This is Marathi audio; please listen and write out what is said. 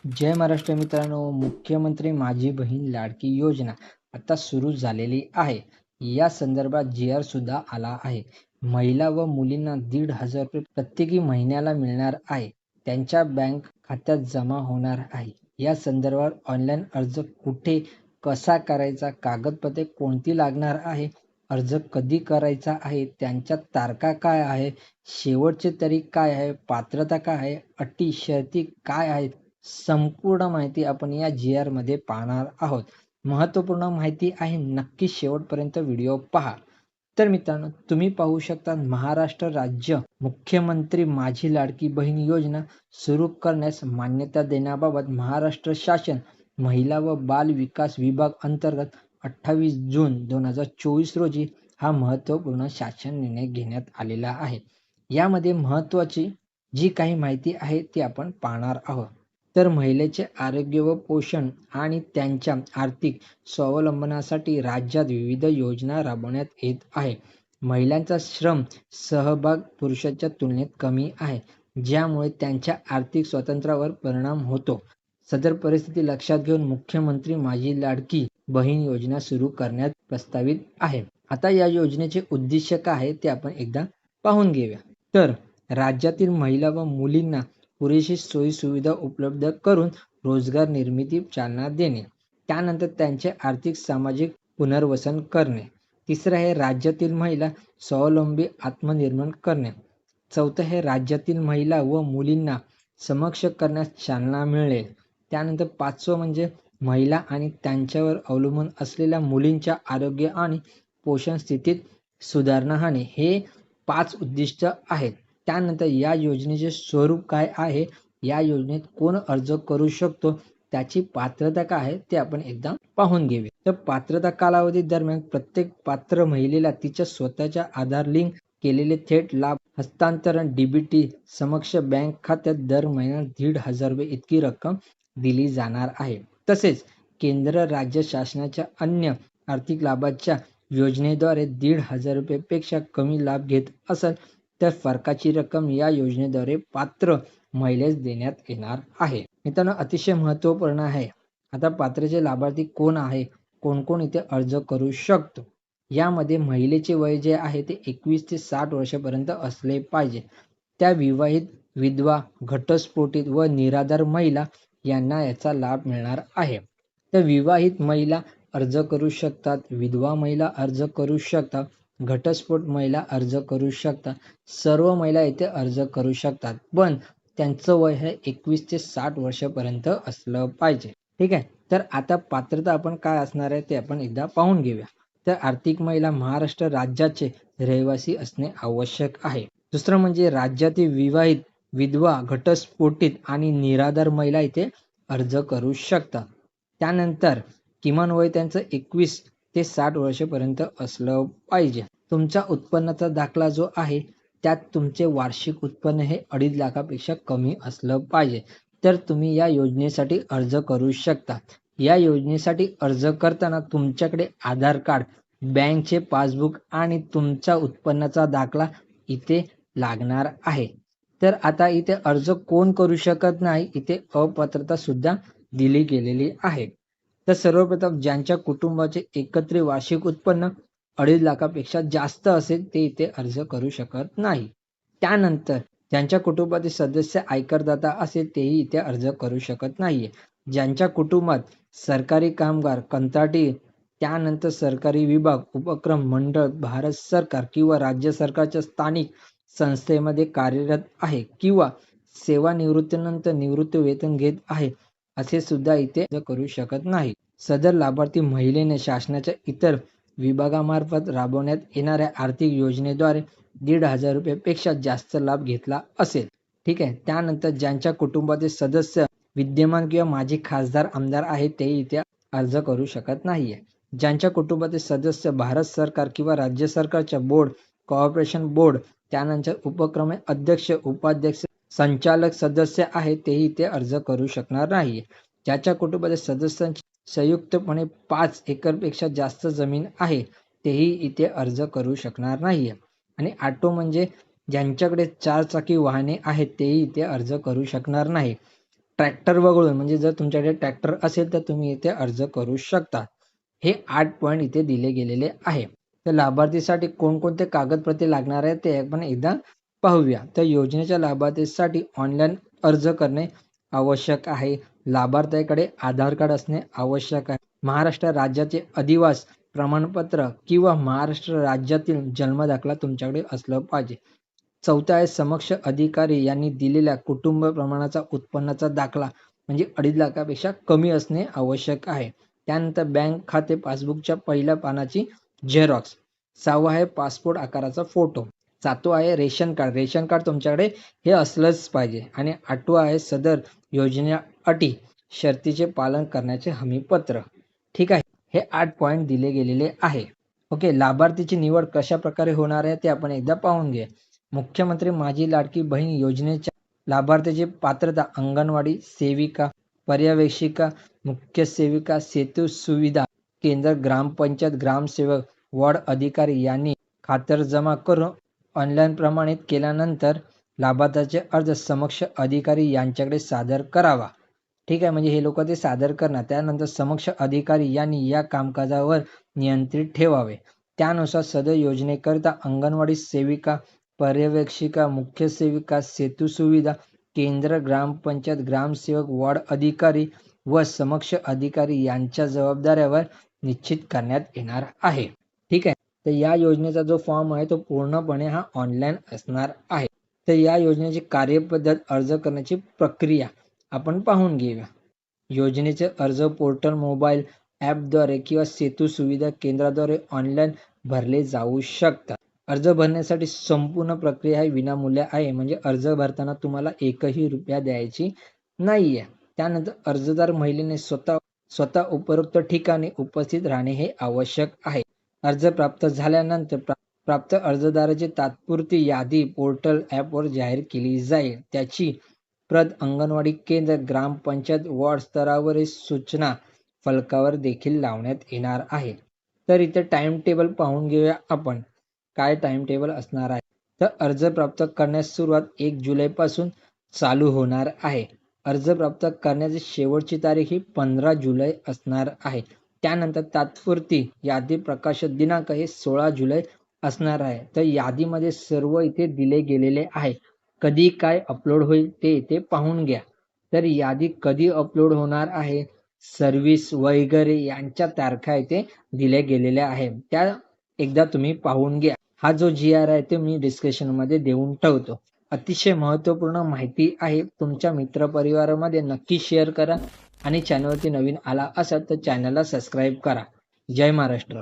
जय महाराष्ट्र मित्रांनो, मुख्यमंत्री माझी बहीण लाडकी योजना आता सुरू झालेली आहे. या संदर्भात जी.आर. सुद्धा आला आहे. महिला व मुलींना 1,500 रुपये प्रत्येकी महिन्याला मिळणार आहे. त्यांच्या बँक खात्यात जमा होणार आहे. या संदर्भात ऑनलाईन अर्ज कुठे, कसा करायचा, कागदपत्रे कोणती लागणार आहे, अर्ज कधी करायचा आहे, त्यांच्या तारखा काय आहे, शेवटची तारीख काय आहे, पात्रता काय आहे, अटी शर्ती काय आहेत, संपूर्ण माहिती आपण या जी.आर. मध्ये पाहणार आहोत. महत्त्वपूर्ण माहिती आहे, नक्की शेवटपर्यंत व्हिडिओ पहा. तर मित्रांनो, तुम्ही पाहू शकता महाराष्ट्र राज्य मुख्यमंत्री माझी लाडकी बहीण योजना सुरू करण्यास मान्यता देण्याबाबत महाराष्ट्र शासन महिला व बाल विकास विभाग अंतर्गत 28 जून 2024 रोजी हा महत्त्वपूर्ण शासन निर्णय घेण्यात आलेला आहे. यामध्ये महत्त्वाची जी काही माहिती आहे ती आपण पाहणार आहोत. तर महिलेचे आरोग्य व पोषण आणि त्यांच्या आर्थिक स्वावलंबनासाठी राज्यात विविध योजना राबवण्यात येत आहे. महिलांचा श्रम सहभाग पुरुषांच्या तुलनेत कमी आहे, ज्यामुळे त्यांच्या आर्थिक स्वातंत्र्यावर परिणाम होतो. सदर परिस्थिती लक्षात घेऊन मुख्यमंत्री माझी लाडकी बहीण योजना सुरू करण्यात प्रस्तावित आहे. आता या योजनेचे उद्दिष्ट काय आहे ते आपण एकदा पाहून घेऊया. तर राज्यातील महिला व मुलींना पुरेशी सोयी-सुविधा उपलब्ध करून रोजगार निर्मिती चालना देणे. त्यानंतर त्यांचे आर्थिक सामाजिक पुनर्वसन करणे. तिसरं आहे राज्यातील महिला स्वावलंबी आत्मनिर्भर करणे. चौथं आहे राज्यातील महिला व मुलींना सक्षम करण्यास चालना मिळेल. त्यानंतर पाचवं म्हणजे महिला आणि त्यांच्यावर अवलंबून असलेल्या मुलींच्या आरोग्य आणि पोषण स्थितीत सुधारणा होणे. हे 5 उद्दिष्ट आहेत. त्यानंतर या योजनेचे स्वरूप काय आहे, या योजनेत कोण अर्ज करू शकतो, त्याची पात्रता काय आहे ते आपण एकदा पाहून घेऊया. तर पात्रता कालावधी दरम्यान प्रत्येक पात्र महिलेला तिच्या स्वतःच्या आधार लिंक केलेले थेट लाभ हस्तांतरण डीबीटी समक्ष बँक खात्यात दर महिन्याला 1,500 रुपये इतकी रक्कम दिली जाणार आहे. तसेच केंद्र राज्य शासनाच्या अन्य आर्थिक लाभाच्या योजनेद्वारे 1,500 रुपयेपेक्षा कमी लाभ घेत असेल तर फरकाची रक्कम या योजनेद्वारे पात्र महिलेस देण्यात येणार आहे. मित्रांनो, अतिशय महत्त्वपूर्ण आहे. आता पात्रचे लाभार्थी कोण आहे, कोण कोण इथे अर्ज करू शकतो. यामध्ये महिलेचे वय जे आहे ते 21 ते 60 वर्षापर्यंत असले पाहिजे. त्या विवाहित, विधवा, घटस्फोटित व निराधार महिला यांना याचा लाभ मिळणार आहे. तर विवाहित महिला अर्ज करू शकतात, विधवा महिला अर्ज करू शकतात, घटस्फोट महिला अर्ज करू शकतात. सर्व महिला इथे अर्ज करू शकतात, पण त्यांचं वय हे 21 ते 60 वर्षापर्यंत असलं पाहिजे. ठीक आहे. तर आता पात्रता आपण काय असणार आहे ते आपण एकदा पाहून घेऊया. तर आर्थिक महिला महाराष्ट्र राज्याचे रहिवासी असणे आवश्यक आहे. दुसरं म्हणजे राज्यातील विवाहित, विधवा, घटस्फोटित आणि निराधार महिला इथे अर्ज करू शकतात. त्यानंतर किमान वय त्यांचं 21 ते 60 वर्षापर्यंत असलं पाहिजे. तुमच्या उत्पन्नाचा दाखला जो आहे त्यात तुमचे वार्षिक उत्पन्न हे 2.5 लाखापेक्षा कमी असलं पाहिजे, तर तुम्ही या योजनेसाठी अर्ज करू शकता. या योजनेसाठी अर्ज करताना तुमच्याकडे आधार कार्ड, बँकचे पासबुक आणि तुमच्या उत्पन्नाचा दाखला इथे लागणार आहे. तर आता इथे अर्ज कोण करू शकत नाही, इथे अपात्रता सुद्धा दिली गेलेली आहे. तर सर्वप्रथम ज्यांच्या कुटुंबाचे एकत्रित वार्षिक उत्पन्न 2.5 लाखापेक्षा जास्त असेल ते इथे अर्ज करू शकत नाही. त्यानंतर ज्यांच्या कुटुंबातील सदस्य आयकरदाता असेल तेही इथे अर्ज करू शकत नाहीये. ज्यांच्या कुटुंबात सरकारी कामगार, कंत्राटी, त्यानंतर सरकारी विभाग, उपक्रम, मंडळ, भारत सरकार किंवा राज्य सरकारच्या स्थानिक संस्थेमध्ये कार्यरत आहे किंवा सेवानिवृत्तीनंतर निवृत्ती वेतन घेत आहे, असे सुद्धा इथे अर्ज करू शकत नाही. सदर लाभार्थी महिलेने शासनाच्या इतर विभागामार्फत राबवण्यात येणाऱ्या आर्थिक योजनेद्वारे 1,500 रुपयेपेक्षा जास्त लाभ घेतला असेल. ठीक आहे. त्यानंतर ज्यांच्या कुटुंबातील सदस्य विद्यमान किंवा माजी खासदार, आमदार आहेत तेही इथे अर्ज करू शकत नाहीये. ज्यांच्या कुटुंबातील सदस्य भारत सरकार किंवा राज्य सरकारच्या बोर्ड, कॉर्पोरेशन बोर्ड, त्यानंतर उपक्रम अध्यक्ष, उपाध्यक्ष, संचालक सदस्य आहेत तेही इथे अर्ज करू शकणार नाही. ज्याच्या कुटुंबातील सदस्यांची संयुक्तपणे 5 एकरपेक्षा जास्त जमीन आहे तेही इथे अर्ज करू शकणार नाहीये. आणि ऑटो म्हणजे ज्यांच्याकडे 4 चाकी वाहने आहेत तेही इथे अर्ज करू शकणार नाही. ट्रॅक्टर वगळून म्हणजे जर तुमच्याकडे ट्रॅक्टर असेल तर तुम्ही इथे अर्ज करू शकता. हे 8 पॉइंट इथे दिले गेलेले आहे. तर लाभार्थीसाठी कोणकोणते कागदपत्रे लागणार आहेत ते आपण एकदा पाहूया. तर योजनेच्या लाभार्थीसाठी ऑनलाईन अर्ज करणे आवश्यक आहे. लाभार्थ्याकडे आधार कार्ड असणे आवश्यक आहे. महाराष्ट्र राज्याचे अधिवास प्रमाणपत्र किंवा महाराष्ट्र राज्यातील जन्मदाखला तुमच्याकडे असलं पाहिजे. चौथा आहे समक्ष अधिकारी यांनी दिलेल्या कुटुंब प्रमाणाचा उत्पन्नाचा दाखला म्हणजे 2.5 लाखापेक्षा कमी असणे आवश्यक आहे. त्यानंतर बँक खाते पासबुकच्या पहिल्या पानाची झेरॉक्स. 6वा आहे पासपोर्ट आकाराचा फोटो. 7वा आहे रेशन कार्ड. रेशन कार्ड तुमच्याकडे हे असलंच पाहिजे. आणि 8वा आहे सदर योजना अटी शर्तीचे पालन करण्याचे हमीपत्र. ठीक आहे. हे 8 पॉइंट दिले गेलेले आहे. ओके. लाभार्थीची निवड कशा प्रकारे होणार आहे ते आपण एकदा पाहून घ्या. मुख्यमंत्री माझी लाडकी बहीण योजनेच्या लाभार्थीची पात्रता अंगणवाडी सेविका, पर्यवेक्षिका, मुख्य सेविका, सेतू सुविधा केंद्र, ग्रामपंचायत, ग्रामसेवक, वॉर्ड अधिकारी यांनी खातरजमा करून ऑनलाईन प्रमाणित केल्यानंतर लाभार्थ्याचे अर्ज समक्ष अधिकारी यांच्याकडे सादर करावा. ठीक आहे. म्हणजे हे लोक ते सादर करणार. त्यानंतर समक्ष अधिकारी यांनी या कामकाजावर नियंत्रित ठेवावे. त्यानुसार सदर योजनेकरिता अंगणवाडी सेविका, पर्यवेक्षिका, मुख्य सेविका, सेतू सुविधा केंद्र, ग्रामपंचायत, ग्रामसेवक, वॉर्ड अधिकारी व समक्ष अधिकारी यांच्या जबाबदाऱ्यावर निश्चित करण्यात येणार आहे. ठीक आहे. तर या योजनेचा जो फॉर्म आहे तो पूर्णपणे हा ऑनलाईन असणार आहे. तर या योजनेची कार्यपद्धत, अर्ज करण्याची प्रक्रिया आपण पाहून घेऊया. योजनेचे अर्ज पोर्टल, मोबाईल ॲपद्वारे किंवा सेतू सुविधा केंद्राद्वारे ऑनलाईन भरले जाऊ शकतात. अर्ज भरण्यासाठी संपूर्ण प्रक्रिया ही विनामूल्य आहे. म्हणजे अर्ज भरताना तुम्हाला एकही रुपया द्यायची नाहीये. त्यानंतर अर्जदार महिलेने स्वतः उपरोक्त ठिकाणी उपस्थित राहणे हे आवश्यक आहे. अर्ज प्राप्त झाल्यानंतर प्राप्त अर्जदाराची तात्पुरती यादी पोर्टल ॲपवर जाहीर केली जाईल. त्याची प्रत अंगणवाडी केंद्र, ग्रामपंचायत, वॉर्ड स्तरावर सूचना फलकावर देखील लावण्यात येणार आहे. तर इथे टाइम टेबल पाहून घेऊया आपण. काय टाइम टेबल असणार आहे. तर अर्ज प्राप्त करण्यास सुरुवात 1 जुलैपासून चालू होणार आहे. अर्ज प्राप्त करण्याची शेवटची तारीख ही 15 जुलै असणार आहे. त्यानंतर तात्पुरती यादी प्रकाशित दिनांक हे 16 जुलै असणार आहे. तर यादीमध्ये सर्व इथे दिले गेलेले आहे. कधी काय अपलोड होईल ते इथे पाहून घ्या. तर यादी कधी अपलोड होणार आहे, सर्व्हिस वगैरे यांच्या तारखा इथे दिल्या गेलेल्या आहे. त्या एकदा तुम्ही पाहून घ्या. हा जो GR आहे ते मी डिस्क्रिप्शनमध्ये देऊन ठेवतो. अतिशय महत्त्वपूर्ण माहिती आहे. तुमच्या मित्रपरिवारामध्ये नक्की शेअर करा आणि चॅनलवरती नवीन आला असाल तर चॅनलला सबस्क्राईब करा. जय महाराष्ट्र.